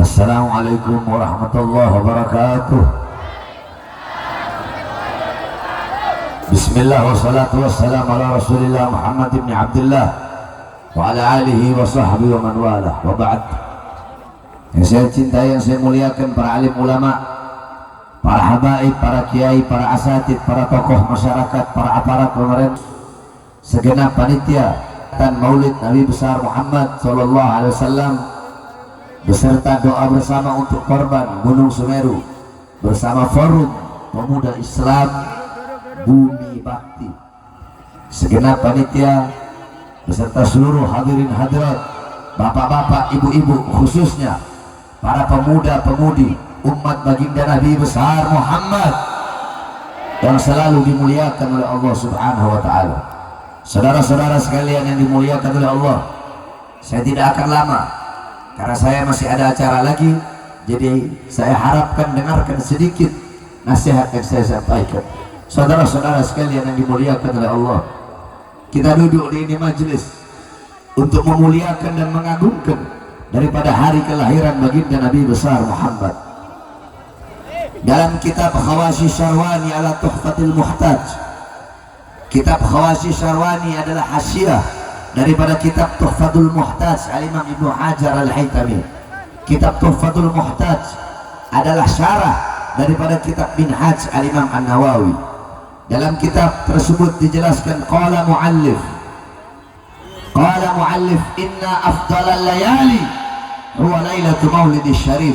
Assalamualaikum warahmatullahi wabarakatuh. Bismillah wassalatu wassalamu ala rasulillah Muhammad ibn Abdullah wa ala alihi wa sahbihi wa man walah, wa ba'd. Yang saya cintai, yang saya muliakan, para alim ulama, para habaib, para kiai, para asatid, para tokoh masyarakat, para aparat pemerintah, segenap panitia dan maulid Nabi besar Muhammad sallallahu alaihi wasallam, beserta doa bersama untuk korban Gunung Semeru, bersama Forum Pemuda Islam Bumi Bakti, segenap panitia beserta seluruh hadirin hadirat, bapak-bapak, ibu-ibu, khususnya para pemuda-pemudi umat baginda Nabi besar Muhammad yang selalu dimuliakan oleh Allah Subhanahu wa taala. Saudara-saudara sekalian yang dimuliakan oleh Allah, saya tidak akan lama karena saya masih ada acara lagi, jadi saya harapkan dengarkan sedikit nasihat yang saya sampaikan. Saudara-saudara sekalian yang dimuliakan oleh Allah, kita duduk di ini majelis untuk memuliakan dan mengagungkan daripada hari kelahiran baginda Nabi besar Muhammad. Dalam kitab Khawashi Syarwani ala Tuhfatil Muhtaj, kitab Khawashi Syarwani adalah hasyiah daripada kitab Tuhfatul Muhtaj Al-Imam Ibnu Hajar Al-Haytami. Kitab Tuhfatul Muhtaj adalah syarah daripada kitab Minhaj Al-Imam An-Nawawi. Dalam kitab tersebut dijelaskan qala muallif inna afdalal layali huwa lailatul maulidis syarif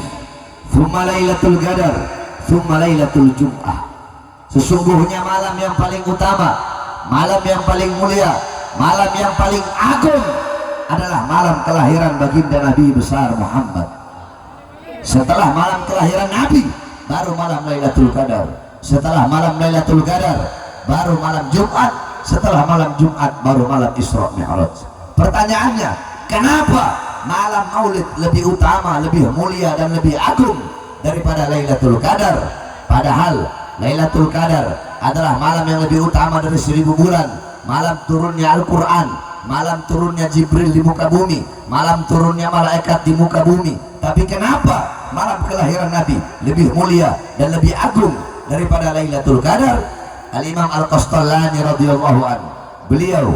thumma lailatul qadar thumma lailatul jum'ah. Sesungguhnya malam yang paling utama, malam yang paling mulia, malam yang paling agung adalah malam kelahiran baginda Nabi besar Muhammad. Setelah malam kelahiran Nabi, baru malam Lailatul Qadar. Setelah malam Lailatul Qadar, baru malam Jumat. Setelah malam Jumat, baru malam Isra Mi'raj. Pertanyaannya, kenapa malam Maulid lebih utama, lebih mulia dan lebih agung daripada Lailatul Qadar? Padahal Lailatul Qadar adalah malam yang lebih utama dari 1000 bulan. Malam turunnya Al-Quran, malam turunnya Jibril di muka bumi, malam turunnya malaikat di muka bumi. Tapi kenapa malam kelahiran Nabi lebih mulia dan lebih agung daripada Lailatul Qadar? Al-Imam Al-Qastallani radhiyallahu anhu, beliau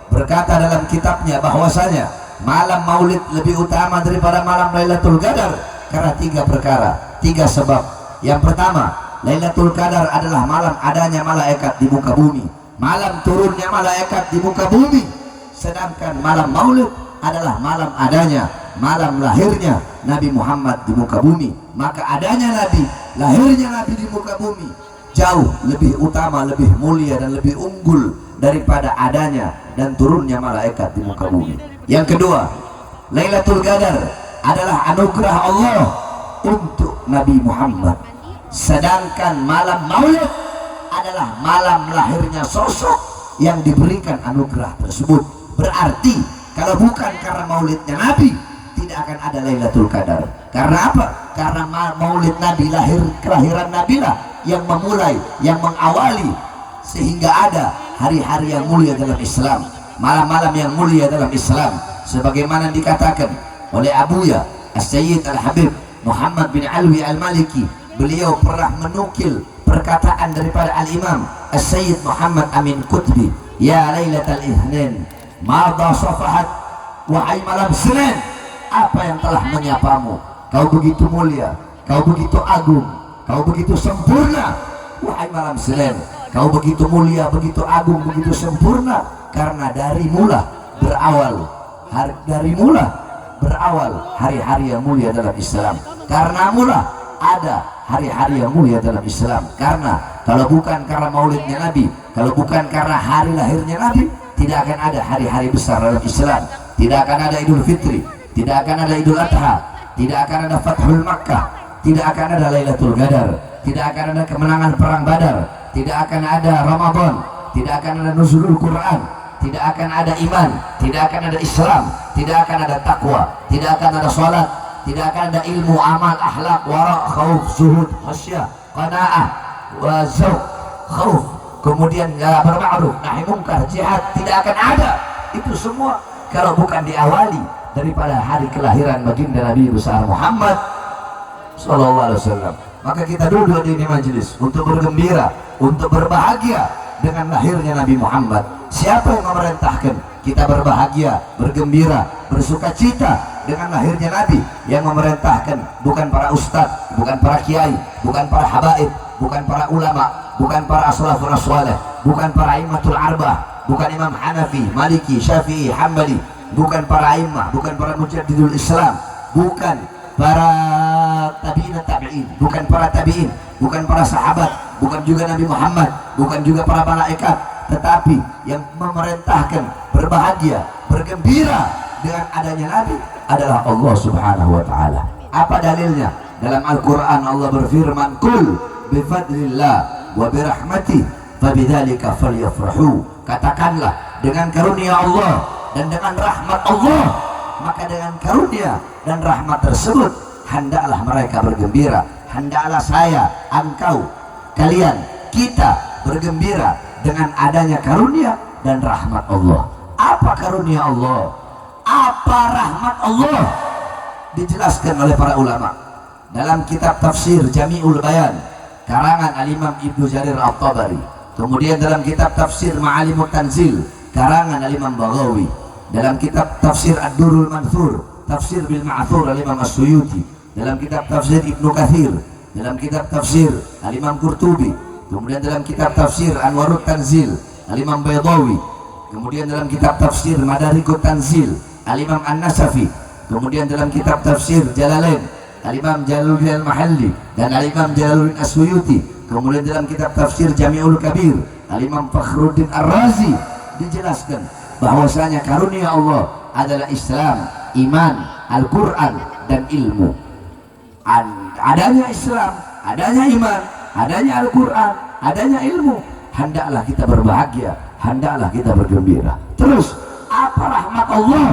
berkata dalam kitabnya bahwasanya malam Maulid lebih utama daripada malam Lailatul Qadar karena 3 perkara, 3 sebab. Yang pertama, Lailatul Qadar adalah malam adanya malaikat di muka bumi, malam turunnya malaikat di muka bumi. Sedangkan malam Maulid adalah malam adanya, malam lahirnya Nabi Muhammad di muka bumi. Maka adanya Nabi, lahirnya Nabi di muka bumi jauh lebih utama, lebih mulia dan lebih unggul daripada adanya dan turunnya malaikat di muka bumi. Yang kedua, Lailatul Qadar adalah anugerah Allah untuk Nabi Muhammad. Sedangkan malam Maulid adalah malam lahirnya sosok yang diberikan anugerah tersebut. Berarti kalau bukan karena maulidnya Nabi, tidak akan ada Lailatul Qadar. Karena apa? Karena maulid Nabi, kelahiran Nabi lah yang memulai, yang mengawali, sehingga ada hari-hari yang mulia dalam Islam, malam-malam yang mulia dalam Islam. Sebagaimana dikatakan oleh Abuya As-Sayyid Al-Habib Muhammad bin Alwi Al-Maliki, beliau pernah menukil perkataan daripada Al-Imam As-Sayyid Muhammad Amin Qutbi, ya Lailatul Ihnin madha safahat, wahai malam Senin, apa yang telah menyapamu? Kau begitu mulia, kau begitu agung, kau begitu sempurna. Wahai malam Senin, kau begitu mulia, begitu agung, begitu sempurna, karena dari mula berawal hari-hari yang mulia dalam Islam. Karena mula ada hari-hari yang mulia dalam Islam. Karena kalau bukan karena maulidnya Nabi, kalau bukan karena hari lahirnya Nabi, tidak akan ada hari-hari besar dalam Islam. Tidak akan ada Idul Fitri, tidak akan ada Idul Adha, tidak akan ada Fathul Makkah, tidak akan ada Lailatul Qadar, tidak akan ada kemenangan perang Badar, tidak akan ada Ramadan, tidak akan ada nuzulul Quran, tidak akan ada iman, tidak akan ada Islam, tidak akan ada takwa, tidak akan ada salat, tidak akan ada ilmu, amal, akhlak, wara, khauf, zuhud, khasyah, qanaah, wa zauq, khauf, kemudian berma'ruf, nahi munkar, jihad. Tidak akan ada itu semua kalau bukan diawali daripada hari kelahiran baginda Nabi besar Muhammad sallallahu alaihi wasallam. Maka kita duduk di ini majelis untuk bergembira, untuk berbahagia dengan lahirnya Nabi Muhammad. Siapa yang memerintahkan kita berbahagia, bergembira, bersuka cita dengan lahirnya Nabi? Yang memerintahkan bukan para ustadz, bukan para kiai, bukan para habaib, bukan para ulama, bukan para salafun saleh, bukan para imamatul arba'ah, bukan Imam Hanafi, Maliki, Syafi'i, Hambali, bukan para imam, bukan para mujaddidul Islam, bukan para tabi'in, bukan para tabi'in, bukan para sahabat, bukan juga Nabi Muhammad, bukan juga para malaikat, tetapi yang memerintahkan berbahagia, bergembira dengan adanya Nabi adalah Allah Subhanahu wa taala. Apa dalilnya? Dalam Al-Qur'an Allah berfirman, "Qul bi fadlillah wa bi rahmati fabidzalika falyafrahu." Katakanlah, dengan karunia Allah dan dengan rahmat Allah, maka dengan karunia dan rahmat tersebut hendaklah mereka bergembira. Hendaklah saya, engkau, kalian, kita bergembira dengan adanya karunia dan rahmat Allah. Apa karunia Allah? Apa rahmat Allah? Dijelaskan oleh para ulama dalam kitab tafsir Jami'ul Bayan karangan Al-Imam Ibnu Jarir At-Tabari, kemudian dalam kitab tafsir Ma'alimut Tanzil karangan Al-Imam Baghawi, dalam kitab tafsir Ad-Durrul Manthur tafsir bil Ma'thur Al-Imam As-Suyuti, dalam kitab tafsir Ibnu Katsir, dalam kitab tafsir Al-Imam Qurtubi, kemudian dalam kitab tafsir Anwarut Tanzil Al-Imam Baydawi, kemudian dalam kitab tafsir Madarikut Tanzil Al-Imam An-Nasafi, kemudian dalam kitab tafsir Jalalain Al-Imam Jalaluddin Al-Mahalli dan Al-Imam Jalaluddin As-Suyuti, kemudian dalam kitab tafsir Jami'ul Kabir Al-Imam Fakhruddin Ar-Razi dijelaskan bahwasanya karunia Allah adalah Islam, iman, Al-Quran dan ilmu. Adanya Islam, adanya iman, adanya Al-Quran, adanya ilmu, hendaklah kita berbahagia, hendaklah kita bergembira. Terus apa rahmat Allah?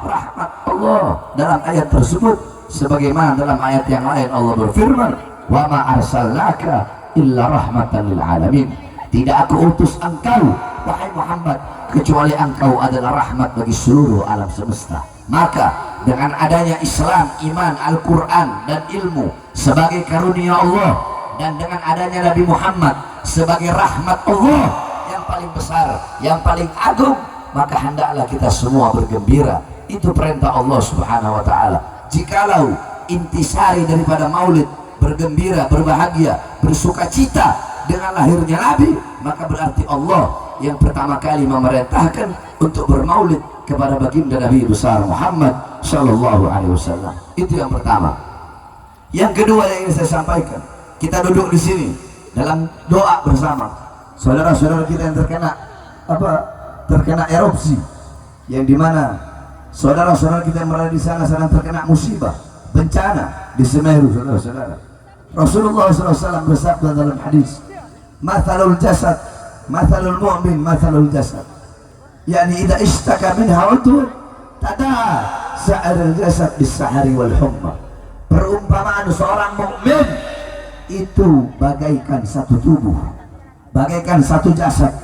Rahmat Allah dalam ayat tersebut sebagaimana dalam ayat yang lain Allah berfirman, "Wa ma arsalnaka illa rahmatan lil alamin." Tidak aku utus engkau wahai Muhammad kecuali engkau adalah rahmat bagi seluruh alam semesta. Maka dengan adanya Islam, iman, Al-Quran dan ilmu sebagai karunia Allah, dan dengan adanya Nabi Muhammad sebagai rahmat Allah yang paling besar, yang paling agung, maka hendaklah kita semua bergembira. Itu perintah Allah Subhanahu wa taala. Jikalau intisari daripada maulid, bergembira, berbahagia, bersuka cita dengan lahirnya Nabi, maka berarti Allah yang pertama kali memerintahkan untuk bermaulid kepada baginda Nabi besar Muhammad sallallahu alaihi wasallam. Itu yang pertama. Yang kedua yang ingin saya sampaikan, kita duduk di sini dalam doa bersama saudara-saudara kita yang terkena erupsi, yang dimana saudara-saudara kita yang berada di sana sedang terkena musibah, bencana di Semeru, saudara-saudara. Rasulullah SAW bersabda dalam hadis, "Mathalul jasad, mathalul mu'min, mathalul jasad." Yani idza ishtaka minha udhun tada'a sa'irul jasad bis-sahari wal humma. Perumpamaan seorang mukmin itu bagaikan satu tubuh, bagaikan satu jasad.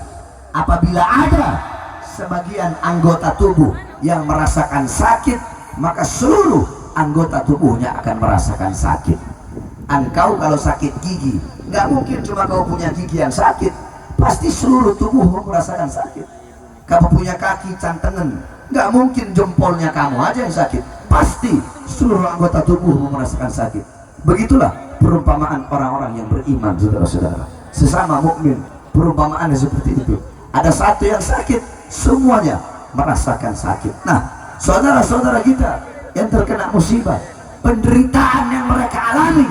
Apabila ada sebagian anggota tubuh yang merasakan sakit, maka seluruh anggota tubuhnya akan merasakan sakit. Engkau kalau sakit gigi, nggak mungkin cuma kau punya gigi yang sakit, pasti seluruh tubuhmu merasakan sakit. Kamu punya kaki cantengan, nggak mungkin jempolnya kamu aja yang sakit, pasti seluruh anggota tubuhmu merasakan sakit. Begitulah perumpamaan orang-orang yang beriman, saudara-saudara. Sesama mukmin, perumpamaannya seperti itu. Ada satu yang sakit, semuanya merasakan sakit. Nah, saudara-saudara kita yang terkena musibah, penderitaan yang mereka alami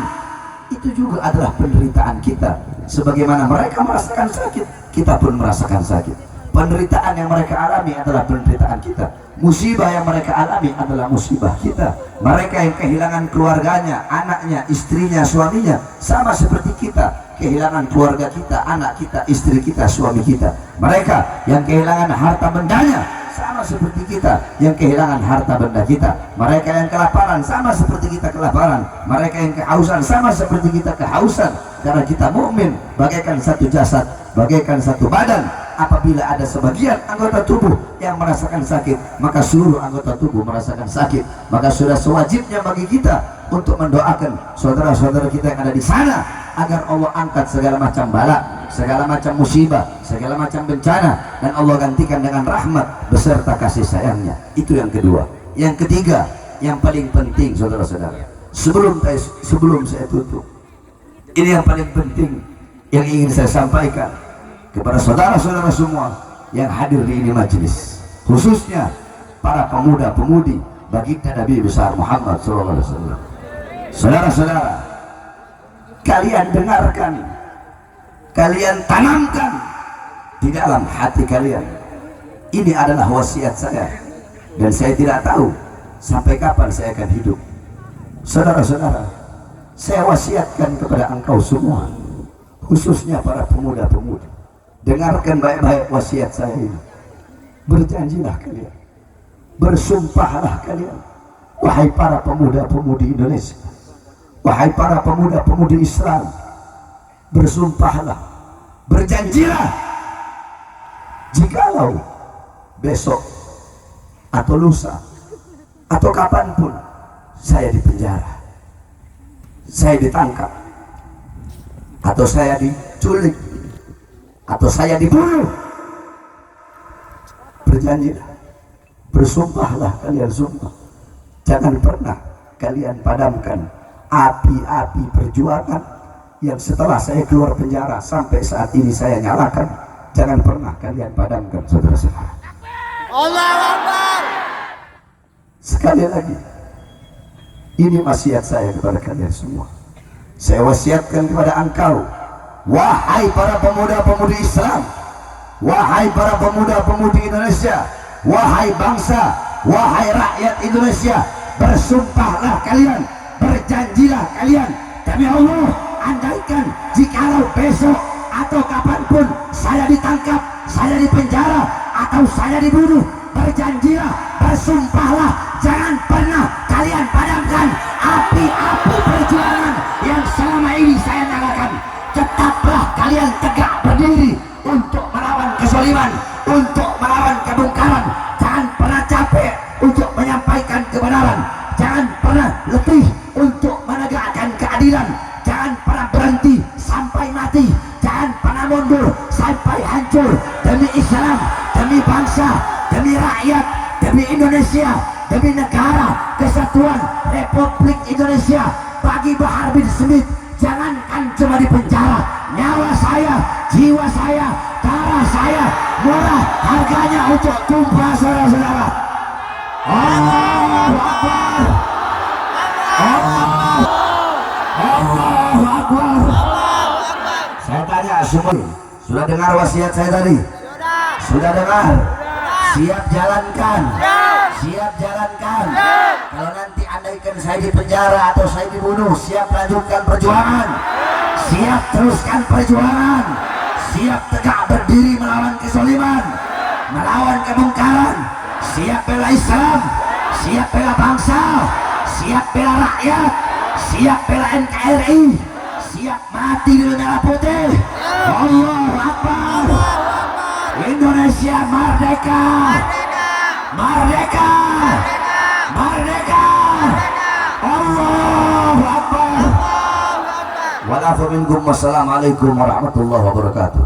itu juga adalah penderitaan kita. Sebagaimana mereka merasakan sakit, kita pun merasakan sakit. Penderitaan yang mereka alami adalah penderitaan kita. Musibah yang mereka alami adalah musibah kita. Mereka yang kehilangan keluarganya, anaknya, istrinya, suaminya, sama seperti kita kehilangan keluarga kita, anak kita, istri kita, suami kita. Mereka yang kehilangan harta bendanya, sama seperti kita yang kehilangan harta benda kita. Mereka yang kelaparan, sama seperti kita kelaparan. Mereka yang kehausan, sama seperti kita kehausan. Karena kita mukmin, bagaikan satu jasad, bagaikan satu badan. apabila ada sebagian anggota tubuh yang merasakan sakit, maka seluruh anggota tubuh merasakan sakit. Maka sudah sewajibnya bagi kita untuk mendoakan saudara-saudara kita yang ada di sana agar Allah angkat segala macam bala, segala macam musibah, segala macam bencana, dan Allah gantikan dengan rahmat beserta kasih sayangnya. Itu yang kedua. Yang ketiga, yang paling penting saudara-saudara, sebelum saya tutup, ini yang paling penting yang ingin saya sampaikan kepada saudara-saudara semua yang hadir di ini majelis, khususnya para pemuda-pemudi baginda Nabi besar Muhammad SAW. Saudara-saudara, kalian dengarkan, kalian tanamkan di dalam hati kalian. Ini adalah wasiat saya, dan saya tidak tahu sampai kapan saya akan hidup. Saudara-saudara, saya wasiatkan kepada engkau semua, khususnya para pemuda-pemudi, dengarkan baik-baik wasiat saya ini. Berjanjilah kalian, bersumpahlah kalian, wahai para pemuda-pemudi Indonesia, wahai para pemuda-pemudi Islam, bersumpahlah, berjanjilah, jikalau besok atau lusa atau kapanpun saya dipenjara, saya ditangkap, atau saya diculik, atau saya dibunuh, berjanjilah, bersumpahlah kalian semua, jangan pernah kalian padamkan api-api perjuangan yang setelah saya keluar penjara sampai saat ini saya nyalakan. Jangan pernah kalian padamkan, saudara-saudara. Allahu Akbar. Sekali lagi, ini wasiat saya kepada kalian semua. Saya wasiatkan kepada engkau, wahai para pemuda-pemudi Islam, wahai para pemuda-pemudi Indonesia, wahai bangsa, wahai rakyat Indonesia, bersumpahlah kalian, berjanjilah kalian demi Allah, andaikan jikalau besok atau kapanpun saya ditangkap, saya dipenjara, atau saya dibunuh, berjanjilah, bersumpahlah, jangan pernah kalian padamkan api-api perjuangan yang selama ini saya nyalakan. Tetaplah kalian tegak berdiri untuk melawan kezaliman, untuk melawan kebongkaran. Jangan pernah capek untuk menyampaikan kebenaran, jangan pernah letih untuk menegakkan keadilan, jangan pernah berhenti sampai mati, jangan pernah mundur sampai hancur demi Islam, demi bangsa, demi rakyat, demi Indonesia, demi negara kesatuan Republik Indonesia. Bagi Bahar bin Smith, jangankan cuma di penjara, nyawa saya, jiwa saya, darah saya murah harganya untuk tumpah, saudara-saudara. Allahu Akbar, Allahu Akbar. Saya tanya semua, sudah dengar wasiat saya tadi? Sudah dengar? Siap jalankan? Siap jalankan? Kalau nanti andaikan saya di penjara atau saya dibunuh, siap lanjutkan perjuangan, siap teruskan perjuangan, siap tegak berdiri melawan kezaliman, melawan kebongkaran, siap bela Islam, siap bela bangsa, siap bela rakyat, siap bela NKRI, siap mati di bendera putih. Allahu Akbar. Indonesia merdeka, merdeka, merdeka. Allahu Akbar. Wassalamualaikum warahmatullahi wabarakatuh.